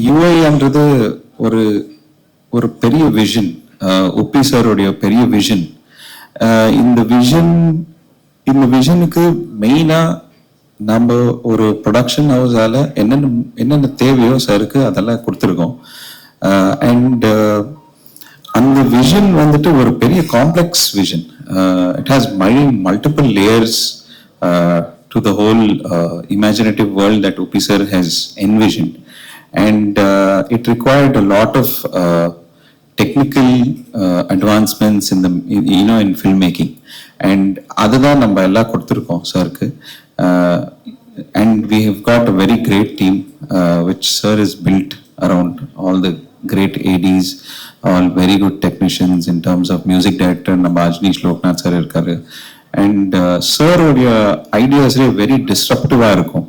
யூஐன்றது ஒரு ஒரு பெரிய விஷன், உப்பி சாருடைய பெரிய விஷன். இந்த விஷனுக்கு மெயினா நம்ம ஒரு ப்ரொடக்ஷன் ஹவுஸால என்னென்ன தேவையோ சாருக்கு அதெல்லாம் கொடுத்துருக்கோம். அண்ட் அந்த விஷன் வந்துட்டு ஒரு பெரிய complex vision. It has multiple layers to the whole imaginative world that Uppi sir has envisioned. And it required a lot of technical advancements in the in filmmaking, and adha namba ella koduthirkom sir ku. And we have got a very great team which sir has built around all the great ADs, all very good technicians in terms of music director நம்ம Ajnish Loknath sir irkaru. And sir odia ideas are very disruptive இருக்கும்.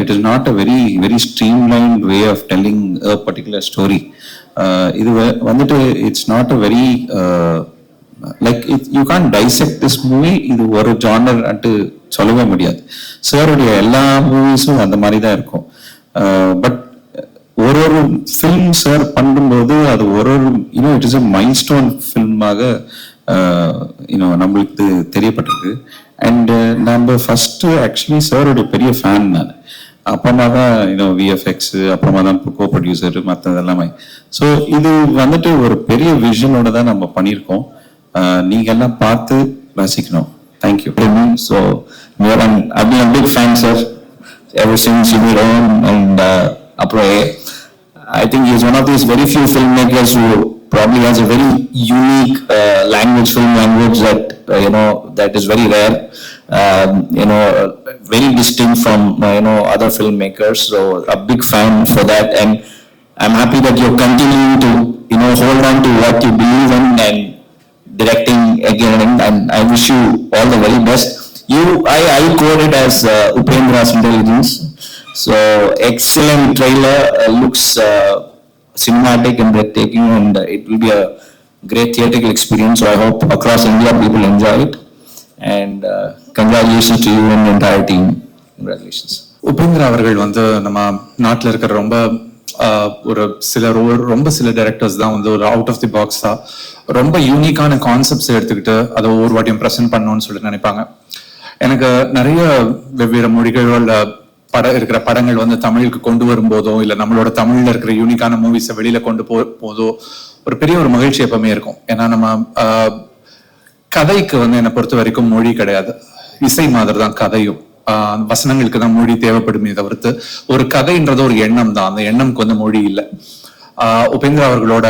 It is not a very streamlined way of telling a particular story. இது வந்துட்டு it's not a very like you can't dissect this movie. இது ஒரு genre at சொல்லவே முடியாது. sir odia எல்லா மூவிஸும் அந்த மாதிரி தான் இருக்கும். பட் ஒரு ஃபில்ம் சார் பண்ணும்போது அது ஒரு இட் இஸ் a milestone ஃபில்மாக நம்மளுக்கு தெரியப்பட்டிருக்கு. அண்ட் நம்ம ஃபர்ஸ்ட் ஆக்சுவலி சாரோட பெரிய ஃபேன் நான். அப்புறமா தான் விஎஃப்எக்ஸ், அப்புறமா தான் கோ ப்ரொடியூசர், மற்றது எல்லாமே. ஸோ இது வந்துட்டு ஒரு பெரிய விஷனோட தான் நம்ம பண்ணியிருக்கோம். நீங்க எல்லாம் பார்த்து ரசிக்கணும். Thank you. So I've been a big fan, sir, ever since you were on. And அப்புறம் I think he's one of these very few filmmakers who probably has a very unique film language that that is very rare, very distinct from other filmmakers. So a big fan for that, and I'm happy that you're continuing to hold on to what you believe in and directing again, and I wish you all the very best. I code it as Upendra's Intelligence. So excellent trailer, looks cinematic and breathtaking, and it will be a great theatrical experience. So I hope across India people enjoy it, and congratulations to you and the entire team. Congratulations. Upendra அவர்கள் நம்ம நாட்டில் இருக்கிற ரொம்ப சில directors தான் ஒரு out of the box தான் ரொம்ப யூனிக்கான கான்செப்ட்ஸ் எடுத்துக்கிட்டு அதை ஒவ்வொரு வாட்டியும் ப்ரெசென்ட் பண்ணணும்னு சொல்லிட்டு நினைப்பாங்க. எனக்கு நிறைய வெவ்வேறு மொழிகளோட இருக்கிற படங்கள் தமிழுக்கு கொண்டு வரும்போதோ இல்ல நம்மளோட தமிழ்ல இருக்கிற யூனிக்கான மூவிஸை வெளியில கொண்டு போதோ ஒரு பெரிய ஒரு மகிழ்ச்சி எப்பவுமே இருக்கும். ஏன்னா நம்ம கதைக்கு என்னை பொறுத்த வரைக்கும் மொழி கிடையாது, இசை மாதிரி தான் கதையும். வசனங்களுக்கு தான் மொழி தேவைப்படுமே தவிர்த்து ஒரு கதைன்றது ஒரு எண்ணம் தான். அந்த எண்ணம்க்கு மொழி இல்லை. உபேந்திரா அவர்களோட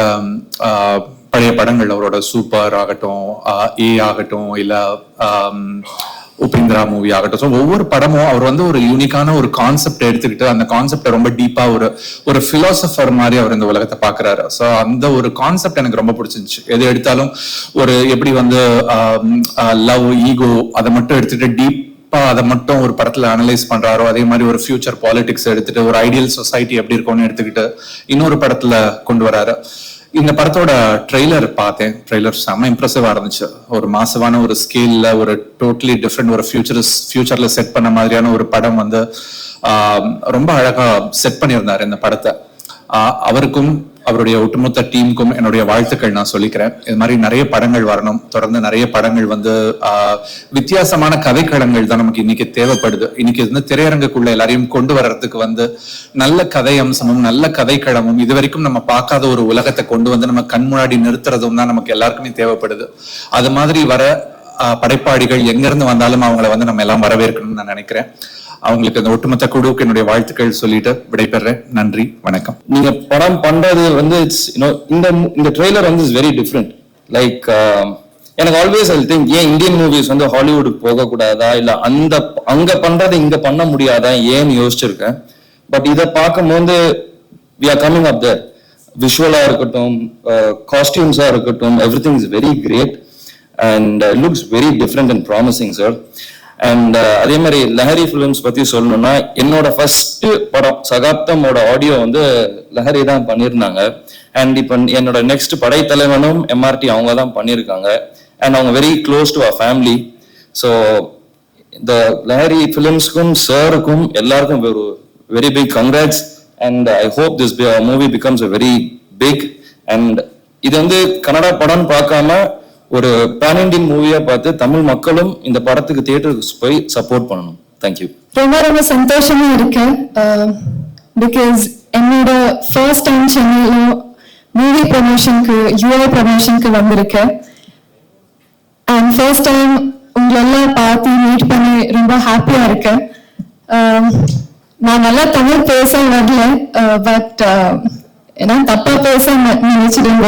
பழைய படங்கள், அவரோட சூப்பர் ஆகட்டும், ஏ ஆகட்டும், இல்ல உபேந்திரா மூவி ஆகட்டும், ஸோ ஒவ்வொரு படமும் அவர் ஒரு யூனிக்கான ஒரு கான்செப்ட் எடுத்துக்கிட்டு அந்த கான்செப்டை ரொம்ப டீப்பா ஒரு பிலாசபர் மாதிரி அவர் இந்த உலகத்தை பாக்குறாரு. ஸோ அந்த ஒரு கான்செப்ட் எனக்கு ரொம்ப பிடிச்சிருந்துச்சு. எது எடுத்தாலும் ஒரு எப்படி லவ், ஈகோ அதை மட்டும் எடுத்துட்டு டீப்பா அதை மட்டும் ஒரு படத்துல அனலைஸ் பண்றாரோ, அதே மாதிரி ஒரு ஃபியூச்சர் பாலிடிக்ஸ் எடுத்துட்டு ஒரு ஐடியல் சொசைட்டி எப்படி இருக்கும்னு எடுத்துக்கிட்டு இன்னொரு படத்துல கொண்டு வராரு. இந்த படத்தோட ட்ரெய்லர் பார்த்தேன். ட்ரெய்லர் செம்ம இம்ப்ரெசிவா இருந்துச்சு. ஒரு மாசமான ஒரு ஸ்கேல்ல ஒரு டோட்டலி டிஃப்ரெண்ட் ஒரு ஃபியூச்சர்ல செட் பண்ண மாதிரியான ஒரு படம் ரொம்ப அழகா செட் பண்ணியிருந்தாரு இந்த படத்தை. அவருக்கும் அவருடைய ஒட்டுமொத்த டீமுக்கும் என்னுடைய வாழ்த்துக்கள் நான் சொல்லிக்கிறேன். இது மாதிரி நிறைய படங்கள் வரணும். தொடர்ந்து நிறைய படங்கள் வித்தியாசமான கதைக்களங்கள் தான் நமக்கு இன்னைக்கு தேவைப்படுது. இன்னைக்கு திரையரங்குக்குள்ள எல்லாரையும் கொண்டு வர்றதுக்கு நல்ல கதை அம்சமும் நல்ல கதைக்களமும் இது வரைக்கும் நம்ம பார்க்காத ஒரு உலகத்தை கொண்டு நம்ம கண் முன்னாடி நிறுத்துறதும் தான் நமக்கு எல்லாருக்குமே தேவைப்படுது. அது மாதிரி வர படைப்பாளிகள் எங்க இருந்து வந்தாலும் அவங்களை நம்ம எல்லாம் வரவேற்கணும்னு நான் நினைக்கிறேன். அவங்களுக்கு அந்த ஒட்டுமொத்த குழுவுக்கு என்னுடைய வாழ்த்துக்கள் சொல்லிட்டு விடைபெறேன். நன்றி, வணக்கம். நீங்க படம் பண்றது வந்து இட்ஸ் இந்த ட்ரெய்லர் வந்து இஸ் வெரி டிஃப்ரெண்ட். லைக் எனக்கு ஆல்வேஸ் ஐ திங்க் ஏன் இந்தியன் மூவிஸ் வந்து ஹாலிவுட்டுக்கு போகக்கூடாதா, இல்ல அங்க பண்றது இங்க பண்ண முடியாதா ஏன்னு யோசிச்சிருக்கேன். பட் இதை பார்க்கும்போது we are coming up there. விஷுவலா இருக்கட்டும், காஸ்டியூம்ஸா இருக்கட்டும், everything is very great and looks very different and promising sir. And அதே மாதிரி லஹரி ஃபிலிம்ஸ் பத்தி சொல்லணும்னா, என்னோட ஃபர்ஸ்ட் படம் சகாப்தமோட ஆடியோ வந்து லஹரி தான் பண்ணியிருந்தாங்க. அண்ட் இப்போ என்னோட நெக்ஸ்ட் படைத்தலைவனும் எம்ஆர்டி அவங்க தான் பண்ணியிருக்காங்க. அண்ட் அவங்க வெரி க்ளோஸ் டு அவர் ஃபேமிலி. ஸோ இந்த லஹரி ஃபிலிம்ஸ்க்கும் சாருக்கும் எல்லாருக்கும் ஒரு very big congrats. And I hope this movie becomes a very big. And இது வந்து கன்னடா படம் பார்க்காம ஒரு பேன் இண்டியன் மூவியா பார்த்து தமிழ் மக்களும் இந்த படத்துக்கு தியேட்டருக்கு போய் சப்போர்ட் பண்ணணும். தேங்க்யூ. ரொம்ப ரொம்ப சந்தோஷமா இருக்கு. பிகாஸ் என்னோட ஃபர்ஸ்ட் டைம் சென்னையில மூவி ப்ரமோஷனுக்கு யூஐ ப்ரமோஷனுக்கு வந்திருக்கேன். அண்ட் ஃபர்ஸ்ட் டைம் உங்களெல்லாம் பார்த்து மீட் பண்ணி ரொம்ப ஹாப்பியா இருக்கேன். நான் நல்லா தமிழ் பேச வரல, பட் ஏன்னா தப்பா பேச நினைச்சிடுங்க.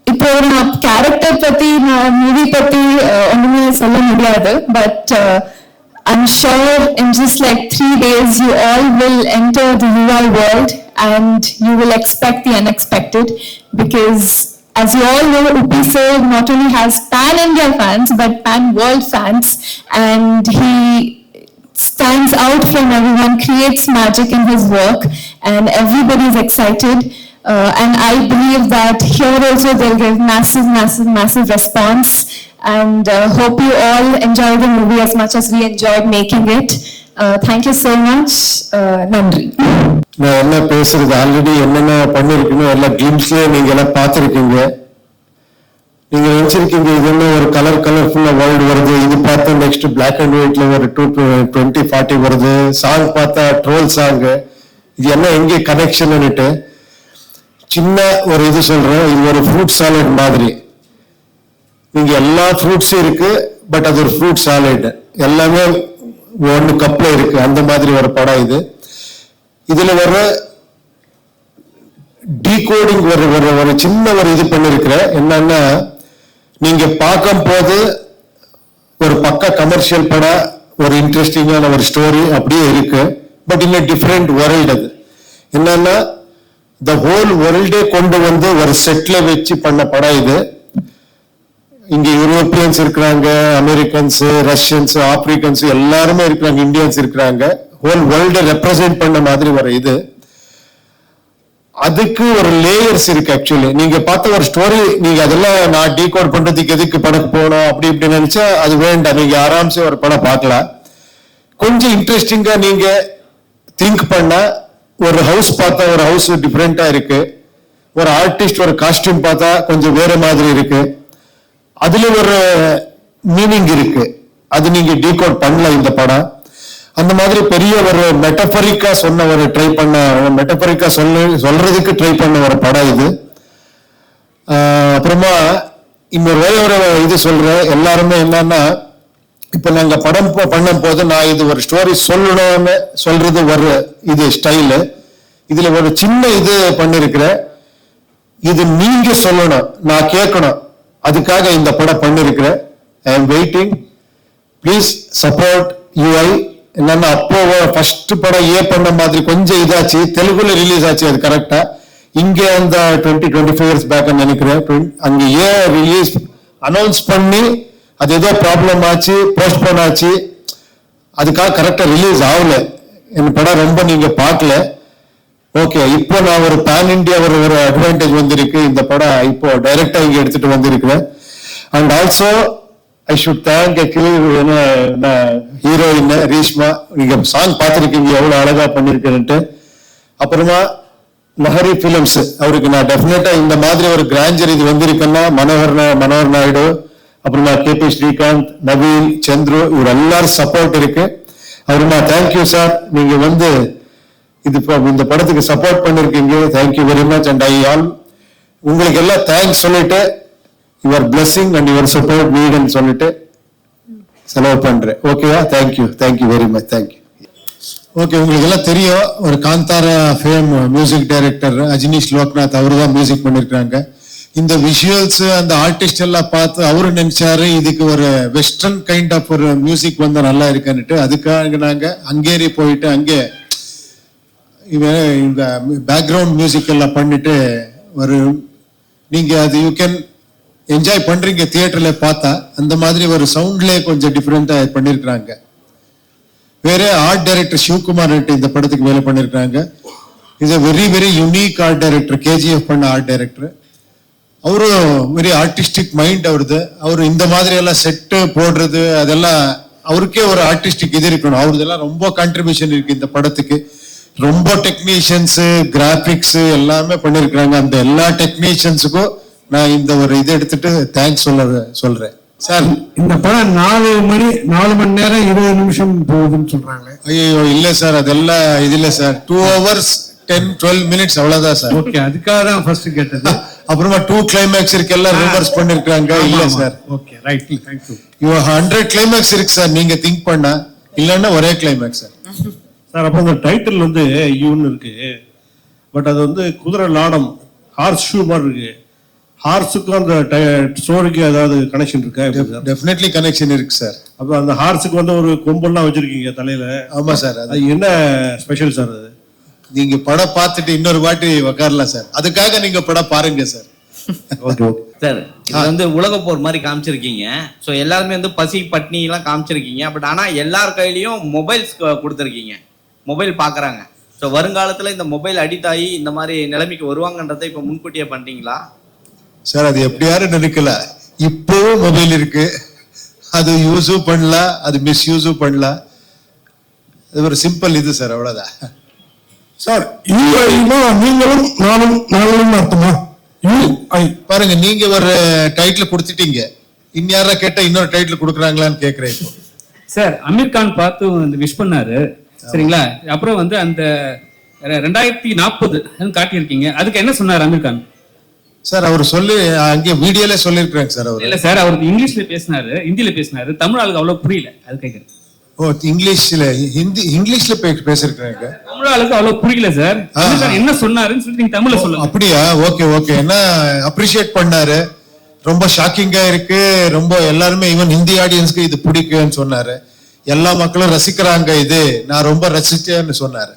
இப்போ நான் கேரக்டர் பத்தி நான் மூவி பத்தி ஒண்ணுமே சொல்ல முடியாது. But I'm sure in just like 3 days you all will enter the UI world and you will expect the unexpected, because as you all know, Uppi sir not only has pan-India fans but pan-world fans, and he stands out from everyone, creates magic in his work, and everybody is excited. And I believe that here also they'll give massive response, and hope you all enjoy the movie as much as we enjoyed making it. Thank you so much. Nandri. நான் என்ன பேசுறது, already என்னென்ன பண்ணிருக்கணும் எல்லா கிளிம்ஸ்லயே நீங்க எல்லாம் பார்த்துருக்கீங்க. நீங்க நினைச்சிருக்கீங்க இது என்ன ஒரு கலர்ஃபுல்லா வேர்ல்டு வருது, இது பார்த்தா நெக்ஸ்ட் பிளாக் அண்ட் ஒயிட்ல ஒரு 2040 வருது, சாங் பார்த்தா ட்ரோல் சாங், இது என்ன எங்கே கனெக்ஷன்னுட்டு சின்ன ஒரு இது சொல்றேன். இது ஒரு ஃப்ரூட் சாலட் மாதிரி. நீங்க எல்லா ஃப்ரூட்ஸும் இருக்கு, பட் அது ஒரு ஃப்ரூட் சாலட், எல்லாமே ஒன்னு கப்ல இருக்கு, அந்த மாதிரி ஒரு படம் இது. இதுல வர டீகோடிங் ஒரு சின்ன ஒரு இது பண்ணிருக்கிற என்னன்னா, நீங்க பார்க்கும் போது ஒரு பக்கா கமர்ஷியல் படம், ஒரு இன்ட்ரெஸ்டிங்கான ஒரு ஸ்டோரி அப்படியே இருக்கு. பட் இன்னும் டிஃப்ரெண்ட் வேர்ல்டு. அது என்னன்னா த ஹோல் வேர்ல்டே கொண்டு வந்து ஒரு செட்ல வச்சு பண்ண படம் இது. இங்க யூரோப்பியன்ஸ் இருக்கிறாங்க, அமெரிக்கன்ஸ், ரஷ்யன்ஸ், ஆப்பிரிக்கன்ஸ் எல்லாருமே இருக்கிறாங்க, இந்தியன்ஸ் இருக்கிறாங்க. ஹோல் வேர்ல்டை ரெப்ரசென்ட் பண்ண மாதிரி ஒரு இது. அதுக்கு ஒரு லேயர்ஸ் இருக்கு. ஆக்சுவலி நீங்க பார்த்த ஒரு ஸ்டோரி, நீங்க அதெல்லாம் நான் டீகோட் பண்றதுக்கு எதுக்கு படம் போகணும் அப்படி இப்படி நினைச்சா அது வேண்டாம். நீங்க ஆராம்சே ஒரு படம் பார்க்கலாம். கொஞ்சம் இன்ட்ரெஸ்டிங்கா நீங்க திங்க் பண்ணா, ஒரு ஹவுஸ் பார்த்தா ஒரு ஹவுஸ் டிஃப்ரெண்டா இருக்கு, ஒரு ஆர்டிஸ்ட் ஒரு காஸ்டியூம் பார்த்தா கொஞ்சம் வேற மாதிரி இருக்கு, அதுல ஒரு மீனிங் இருக்கு. அது நீங்க டீகோட் பண்ணலாம் இந்த படம். அந்த மாதிரி பெரிய ஒரு மெட்டபரிக்கா சொன்ன ஒரு மெட்டபரிக்கா சொல்றதுக்கு ட்ரை பண்ண ஒரு படம் இது. அப்புறமா இன்னொரு ஒரு இது சொல்றேன். எல்லாருமே என்னன்னா, இப்ப நாங்க படம் பண்ணும் போது நான் இது ஒரு ஸ்டோரி சொல்லணும்னு சொல்றது ஒரு இது ஸ்டைலு. இதுல ஒரு சின்ன இது பண்ணிருக்கிறேன். இது நீங்க சொல்லணும், நான் கேட்கணும், அதுக்காக இந்த படம் பண்ணிருக்கிறேன். I am waiting. Please support யூஐ. என்னன்னா அப்போ ஃபர்ஸ்ட் படம் பண்ண மாதிரி கொஞ்சம் இதாச்சு, தெலுங்குல ரிலீஸ் ஆச்சு அது கரெக்டா. இங்க அந்த 20-25 இயர்ஸ் பேக் நினைக்கிறேன். அங்க ரிலீஸ் அனௌன்ஸ் பண்ணி அது ஏதோ ப்ராப்ளம் ஆச்சு, போஸ்ட்போன் ஆச்சு, அதுக்காக கரெக்டா ரிலீஸ் ஆகல. என் படம் ரொம்ப நீங்க பார்க்கல. ஓகே, இப்போ நான் ஒரு பேன் இண்டியா ஒரு அட்வான்டேஜ் வந்திருக்கு. இந்த படம் இப்போ டைரக்டா இங்க எடுத்துட்டு வந்திருக்கிறேன். And also I should thank heroine Reeshma. நீங்க சாங் பார்த்துருக்கீங்க எவ்வளவு அழகா பண்ணிருக்கேன்ட்டு. அப்புறமா லஹரி பிலிம்ஸ், அவருக்கு நான் டெஃபினட்டா இந்த மாதிரி ஒரு கிராண்டர் இது வந்திருக்குன்னா மனோகர் நாயுடு, அப்புறமா KP ஸ்ரீகாந்த், நவீன், சந்துரு, இவர் எல்லாரும் சப்போர்ட் இருக்கு. அப்புறமா தேங்க்யூ சார், நீங்க வந்து இந்த படத்துக்கு சப்போர்ட் பண்ணிருக்கீங்க. Thank you very much. And I all உங்களுக்கு எல்லாம் தேங்க்ஸ் சொல்லிட்டு, your blessing and your support நீடுன்னு சொல்லிட்டு செலவு பண்றேன். ஓகேவா? Thank you very much, thank you. Okay, உங்களுக்கு எல்லாம் தெரியும், ஒரு Kantara fame music director Ajaneesh Loknath அவரு தான் மியூசிக் பண்ணிருக்காங்க. இந்த விஷுவல்ஸ் அந்த ஆர்டிஸ்ட் எல்லாம் பார்த்து அவரு நினைச்சாரு இதுக்கு ஒரு வெஸ்டர்ன் கைண்ட் ஆஃப் ஒரு மியூசிக் வந்தா நல்லா இருக்குன்னுட்டு, அதுக்காக நாங்க ஹங்கேரி போயிட்டு அங்கே இந்த பேக்ரவுண்ட் மியூசிக் எல்லாம் பண்ணிட்டு ஒரு நீங்க அது யூ கேன் என்ஜாய் பண்றீங்க தியேட்டர்ல பார்த்தா. அந்த மாதிரி ஒரு சவுண்ட்லயே கொஞ்சம் டிஃப்ரெண்டா பண்ணிருக்காங்க. வேற ஆர்ட் டைரக்டர் சிவகுமார் இந்த படத்துக்கு வேலை பண்ணிருக்காங்க. Is a very very unique art director, KGF பண்ண ஆர்ட் டைரக்டர். அவரும் வெரி ஆர்டிஸ்டிக் மைண்ட் அவருது. அவரு இந்த மாதிரி எல்லாம் செட்டு போடுறது அதெல்லாம் அவருக்கே ஒரு ஆர்டிஸ்டிக் இது இருக்கணும். அவருதெல்லாம் ரொம்ப கான்ட்ரிபியூஷன் இருக்கு இந்த படத்துக்கு. ரொம்ப டெக்னீஷியன்ஸ், கிராபிக்ஸ் எல்லாமே பண்ணிருக்காங்க. அந்த எல்லா டெக்னீஷியன்ஸுக்கும் நான் இந்த ஒரு இதை எடுத்துட்டு தேங்க்ஸ் சொல்றேன் சார். இந்த படம் 4 மணி நேரம் 20 நிமிஷம் போகுதுன்னு சொல்றாங்க. ஐயோ இல்ல சார், அதெல்லாம் இது இல்ல சார். 2 hours 10-12 minutes அவ்வளவுதான் சார். ஓகே, அதுக்காக தான் ஃபர்ஸ்ட் கேட்டது. அப்புறமா 2 climax இருக்கு, எல்லாம் ரிவர்ஸ் பண்ணிருக்காங்க. இல்ல sir, okay right, thank you. 100 climax இருக்கு சார், நீங்க திங்க் பண்ணா. இல்லன்னா ஒரே கிளைமேக்ஸ் சார். சார் அப்போ அந்த டைட்டில் வந்து யூன்னு இருக்கு, பட் அது வந்து குதிரை லாடம், ஹார்ஸ் ஷூ மாதிரி இருக்கு. ஹார்ஸுக்கும் அந்த ஸ்டோரிக்கு ஏதாவது கனெக்ஷன் இருக்கா? டெஃபினெட்லி கனெக்ஷன் இருக்கு சார். அப்போ அந்த ஹார்ஸுக்கு வந்து ஒரு கொம்பெல்லாம் வச்சிருக்கீங்க தலையில. ஆமா சார். அது என்ன ஸ்பெஷல் சார்? அது நீங்க படம் பார்த்துட்டு இன்னொரு வாட்டி உக்காரலாம் சார். அதுக்காக நீங்க படம் பாருங்க சார். ஓகே ஓகே சார், இது வந்து உலக போர் மாதிரி காமிச்சிருக்கீங்க. ஸோ எல்லாருமே வந்து பசி பட்னி எல்லாம் காமிச்சிருக்கீங்க. பட் ஆனா எல்லார் கையிலயும் மொபைல்ஸ் கொடுத்துருக்கீங்க, மொபைல் பாக்குறாங்க. ஸோ வருங்காலத்துல இந்த மொபைல் அடிக்ட் ஆகி இந்த மாதிரி நிலைமைக்கு வருவாங்கன்றதை இப்ப முன்கூட்டியே பண்றீங்களா சார்? அது எப்படி யாரும் நினைக்கல. இப்பவும் மொபைல் இருக்கு, அது யூஸும் பண்ணலாம், அது மிஸ்யூஸும் பண்ணலாம். அது ஒரு சிம்பிள் இது சார், அவ்வளவுதான் சார். யூஐனா நீங்களும் நானும் அர்த்தமா? யூஐ பாருங்க, நீங்க ஒரு டைட்டில் கொடுத்துட்டீங்க, இன்யாரா கேட்டா இன்னொரு டைட்டில் கொடுக்குறாங்களான்னு கேக்குறேன் இப்போ. சார், அமீர் கான் பார்த்து வந்து விஷ் பண்ணாரு, சரிங்களா? அப்புறம் வந்து அந்த 2040 காட்டியிருக்கீங்க, அதுக்கு என்ன சொன்னார் அமீர் கான்? சார் அவர் சொல்லி அங்கே வீடியோல சொல்லிருக்காங்க சார். அவர் இல்ல சார், அவர் இங்கிலீஷ்ல பேசினாரு, ஹிந்தில பேசினாரு, தமிழ் ஆளுக்கு அவ்வளவு புரியல, அது கேக்குறேன். ஓ, இங்கிலீஷ்ல பேசிருக்காங்க. தமிழ் ஆளுக்கு அவ்வளவு புரியல சார். அமீர் கான் என்ன சொன்னாருன்னு சொல்லி நீங்க தமிழ்ல சொல்லுங்க. அப்படியா? ஓகே. என்ன அப்ரிஷியேட் பண்ணாரு, ரொம்ப ஷாக்கிங்கா இருக்கு, ரொம்ப எல்லாருமே ஈவன் ஹிந்தி ஆடியன்ஸ்க்கு இது பிடிக்குன்னு சொன்னாரு. எல்லா மக்களும் ரசிக்கிறாங்க, இது நான் ரொம்ப ரசிச்சேன்னு சொன்னாரு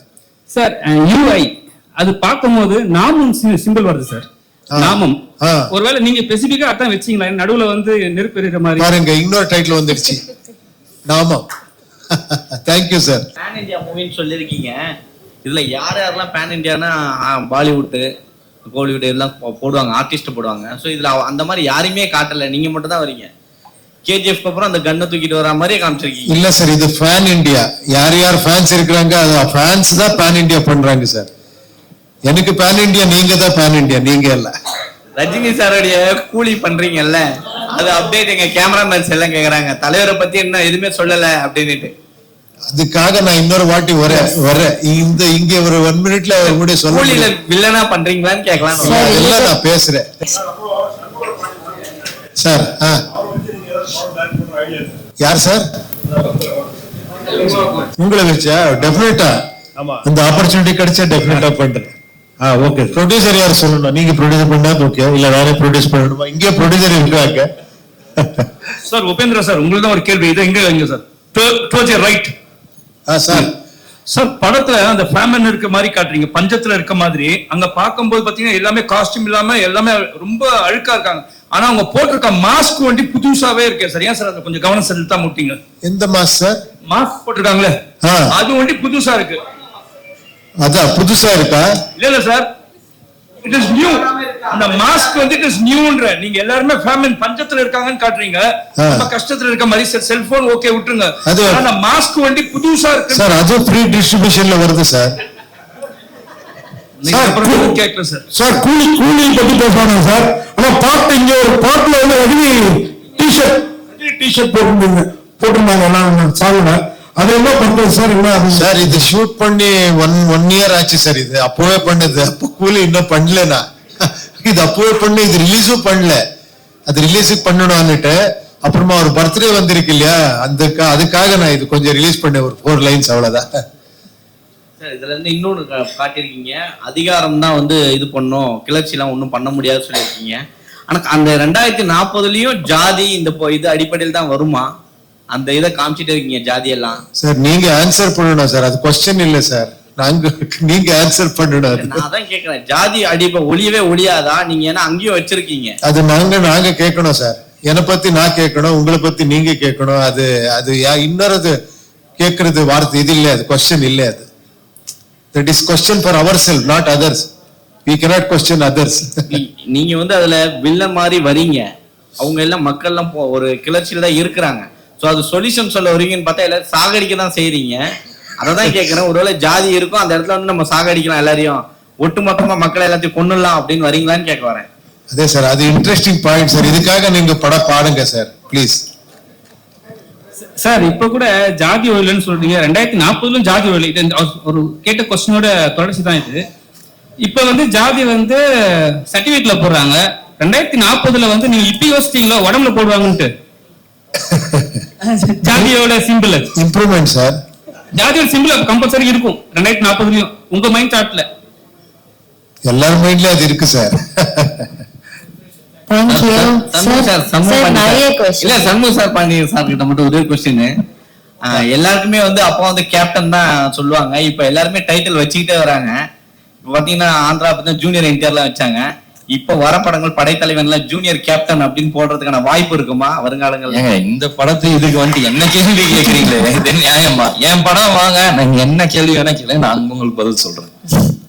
சார். யூஐ அது பார்க்கும்போது நாமும் சிம்பிள் வருது சார். நாமம் ஒருவேளை நீங்க ஸ்பெசிபிக்கா அதான் வச்சீங்களா? நடுவுல வந்து நெருப்பு எறிகிற மாதிரி பாருங்க, இன்னொரு டைட்டில் வந்துருச்சு, நாமம். Thank you sir. பேன் இந்தியா மூவின்னு சொல்லியிருக்கீங்க. இதுல யாரெல்லாம் பேன் இந்தியானா பாலிவுட், கோலிவுட் எல்லாம் போடுவாங்க, ஆர்டிஸ்ட் போடுவாங்க. ஸோ இதுல அந்த மாதிரி யாரையுமே காட்டல, நீங்க மட்டும் தான் வரீங்க. கேஜிஎஃப் அப்புறம் அந்த கண்ணை தூக்கிட்டு வர மாதிரியே காமிச்சிருக்கீங்க. இல்ல சார், இது பேன் இந்தியா. யார் ஃபேன்ஸ் இருக்கிறாங்க, அது ஃபேன்ஸ் தான் பேன் இந்தியா பண்றாங்க சார். எனக்கு பேன் இந்தியா, நீங்க தான் பேன் இந்தியா, நீங்க இல்ல. ரஜினி சாரோடைய கூலி பண்றீங்கல்ல, அது அப்டேட் எங்க கேமராமேன்ஸ் எல்லாம் கேக்குறாங்க, தலைவரை பத்தி என்ன எதுவுமே சொல்லல அப்படின்னுட்டு. அதுக்காக நான் இன்னொரு வாட்டி வரேன். இங்க ஒரு 1 minute கூட சொல்ல கூலியில வில்லனா பண்றீங்களான்னு கேட்கலாம். எல்லாம் நான் பேசுறேன் சார். யார் சார்? உங்களை வச்சா டெஃபினட்டா இந்த ஆப்பர்ச்சுனிட்டி கிடைச்சா டெஃபினட்டா பண்றேன். ஓகே. ப்ரொடியூசர் யார் சொல்லணும்? நீங்க ப்ரொடியூசர் பண்ணா ஓகே, இல்ல நானே ப்ரொடியூஸ் பண்ணணுமா? இங்கே ப்ரொடியூசர் இருக்காங்க சார். உபேந்திரா சார், உங்களுக்கு தான் ஒரு கேள்வி. இது எங்க sir? Towards your right. Sir. Sir, படத்துல அந்த ஃபேமன் இருக்க மாதிரி காட்டுறீங்க, பஞ்சத்துல இருக்க மாதிரி. அங்க பார்க்கும்போது பாத்தீங்கன்னா எல்லாமே காஸ்டியூம் இல்லாம எல்லாமே ரொம்ப அழுக்கா இருக்காங்க. ஆனா அவங்க போட்டிருக்க மாஸ்க் வண்டி புதுசாவே இருக்கு சார். ஏன் சார் அதை கொஞ்சம் கவனம் செலுத்தா முட்டீங்க? எந்த மாஸ்க் சார்? மாஸ்க் போட்டிருக்காங்களே, அது வண்டி புதுசா இருக்கு. அதான் புதுசா இருக்கா? இல்ல சார், இட் இஸ் நியூ. அந்த மாஸ்க் வந்து இட் இஸ் நியூன்ற. நீங்க எல்லாரும் ஃபேமிலி பஞ்சத்துல இருக்காங்கன்னு காட்டுறீங்க, நம்ம கஷ்டத்துல இருக்க மாதிரி. சார் செல்போன் ஓகே விட்டுருங்க, அந்த மாஸ்க் வண்டி புதுசா இருக்கு சார். அது ஃப்ரீ டிஸ்ட்ரிபியூஷன்ல வருது சார். கேட்கல சார். சார், கூலி பத்தி பேசுறாங்க சார். ஆனா பாட்டு இங்க ஒரு பாட்டுல வந்து ரஜினி டிஷர்ட் போட்டிருந்தாங்க எல்லாம் சாங்குல. அது என்ன பண்றது சார்? என்ன சார், இது ஷூட் பண்ணி ஒன் இயர் ஆச்சு சார். இது அப்பவே பண்ணது. அப்போ கூலி இன்னும் பண்ணலனா, இது அப்பவே பண்ணு, இது ரிலீஸும் பண்ணல. அது ரிலீஸுக்கு பண்ணணும்னுட்டு அப்புறமா ஒரு பர்த்டே வந்திருக்கு இல்லையா, அதுக்காக நான் இது கொஞ்சம் ரிலீஸ் பண்ணேன், ஒரு 4 லைன்ஸ் அவ்வளவுதான். சார் இதுல இருந்து இன்னொன்று காட்டியிருக்கீங்க, அதிகாரம் தான் வந்து இது பண்ணும், கிளர்ச்சிலாம் ஒன்றும் பண்ண முடியாது சொல்லியிருக்கீங்க. ஆனா அந்த 2040லயும் ஜாதி இந்த இது அடிப்படையில் தான் வருமா? அந்த இதை காமிச்சிட்டே இருக்கீங்க ஜாதி எல்லாம். சார் நீங்க ஆன்சர் பண்ணணும் சார், அது கொஸ்டின் இல்ல சார், நீங்க ஆன்சர் பண்ணணும். நான் அதான் கேட்கிறேன், ஜாதி ஒளியவே ஒளியாதா? நீங்க ஏன்னா அங்கேயும் வச்சிருக்கீங்க. அது நாங்க கேட்கணும் சார், என்னை பத்தி நான் கேட்கணும், உங்களை பத்தி நீங்க கேட்கணும். அது இன்னொரு கேட்கறது வார்த்தை இது இல்ல, அது கொஸ்டின் இல்ல. அது that is question for ourselves, not others. We cannot question others. நீங்க வந்து அதுல வில்லன் மாதிரி வரீங்க, அவங்க எல்லாம் மக்கள் எல்லாம் ஒரு கிளர்ச்சியில தான் இருக்கிறாங்க. சோ அது சொல்யூஷன் சொல்ல வரீங்கன்னு பார்த்தா எல்லாரும் சாகடிக்க தான் செய்றீங்க. அததான் கேட்கிறேன், ஒருவேளை ஜாதி இருக்கும் அந்த இடத்துல வந்து நம்ம சாகடிக்கலாம், எல்லாரையும் ஒட்டுமொத்தமா மக்களை எல்லாத்தையும் கொன்னுடலாம் அப்படின்னு வரீங்களான்னு கேட்க வரேன். அதே சார், அது இன்ட்ரெஸ்டிங் பாயிண்ட் சார், இதுக்காக நீங்க படம் பாடுங்க சார் ப்ளீஸ். சார் இப்ப கூட ஜாதி ஒழியலன்னு சொல்றீங்க, 2040 ஜாதி ஒழியல, இது ஒரு கேட்ட கொஸ்டினோட தொடர்ச்சி தான் இது. இப்ப வந்து ஜாதி வந்து சர்டிபிகேட்ல போடுறாங்க, 2040 வந்து நீங்க இப்ப யோசிச்சீங்களா உடம்புல போடுவாங்கன்ட்டு? ஜாதியோட சிம்பிள் இம்ப்ரூவ்மெண்ட் சார், ஜாதியோட சிம்பிள் கம்பல்சரி இருக்கும் 2040 உங்க மைண்ட் தாட்ல. எல்லார் மைண்ட்ல அது இருக்கு சார். Thank you. இல்ல சண்முக சார் பாண்டியன் சார் கிட்ட மட்டும் ஒரே கொஸ்டின். எல்லாருக்குமே வந்து அப்பா வந்து கேப்டன் தான் சொல்லுவாங்க, இப்ப எல்லாருமே டைட்டில் வச்சுக்கிட்டே வராங்க. இப்ப பாத்தீங்கன்னா ஆந்திரா பத்தி ஜூனியர் என்டிஆர்லாம் வச்சாங்க, இப்ப வர படங்கள் படைத்தலைவன்ல ஜூனியர் கேப்டன் அப்படின்னு போடுறதுக்கான வாய்ப்பு இருக்குமா வருங்காலங்கள்ல? இந்த படத்தை இதுக்கு வந்துட்டு என்ன கேள்வி கேக்குறீங்களே, இது நியாயமா? என் படம் வாங்க, நான் என்ன கேள்வி வேணா கேளு, நான் உங்களுக்கு பதில் சொல்றேன்.